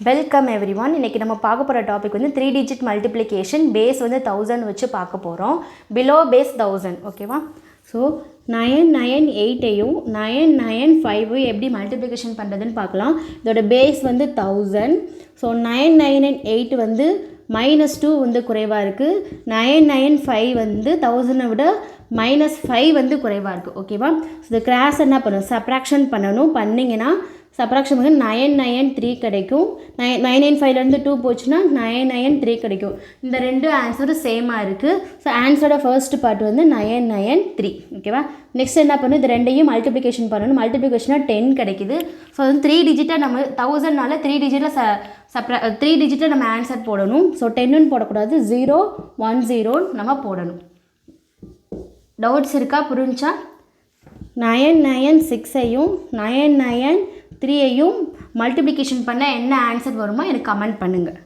Welcome everyone. இன்றைக்கி நம்ம பார்க்க போகிற டாபிக் வந்து 3 டிஜிட் மல்டிப்ளிகேஷன். பேஸ் வந்து 1000 வச்சு பார்க்க போகிறோம். Below base 1000. ஓகேவா? ஸோ 998ஐயும் 995ஐயும் எப்படி மல்டிப்ளிகேஷன் பண்ணுறதுன்னு பார்க்கலாம். இதோட பேஸ் வந்து 1000. ஸோ 998 வந்து -2 வந்து குறைவாக இருக்குது. 995 வந்து 1000 விட -5 வந்து குறைவாக இருக்குது. ஓகேவா? ஸோ இது கிராஸ் என்ன பண்ணணும்? சப்ராக்ஷன் பண்ணணும். பண்ணிங்கன்னா சப்ராக்ஷன் வந்து 993 கிடைக்கும். 995லேருந்து 2 போச்சுன்னா 993 கிடைக்கும். இந்த ரெண்டு ஆன்சரும் சேமாக இருக்குது. ஸோ ஆன்சரோட ஃபர்ஸ்ட் பார்ட் வந்து 993. ஓகேவா? நெக்ஸ்ட் என்ன பண்ணணும்? இது ரெண்டையும் மல்டிப்ளிகேஷன் பண்ணணும். மல்டிப்ளிகேஷனாக 10 கிடைக்குது. ஸோ அது 3 டிஜிட்டாக நம்ம 1000னால 3 டிஜிட்டில் 3 டிஜிட்டில் நம்ம ஆன்சர் போடணும். ஸோ 10ன்னு போடக்கூடாது, 0 1 0 நம்ம போடணும். டவுட்ஸ் இருக்கா? புரிஞ்சா? 996ஐயும் 993ஐயும் மல்டிப்ளிகேஷன் பண்ண என்ன ஆன்சர் வருமோ எனக்கு கமெண்ட் பண்ணுங்கள்.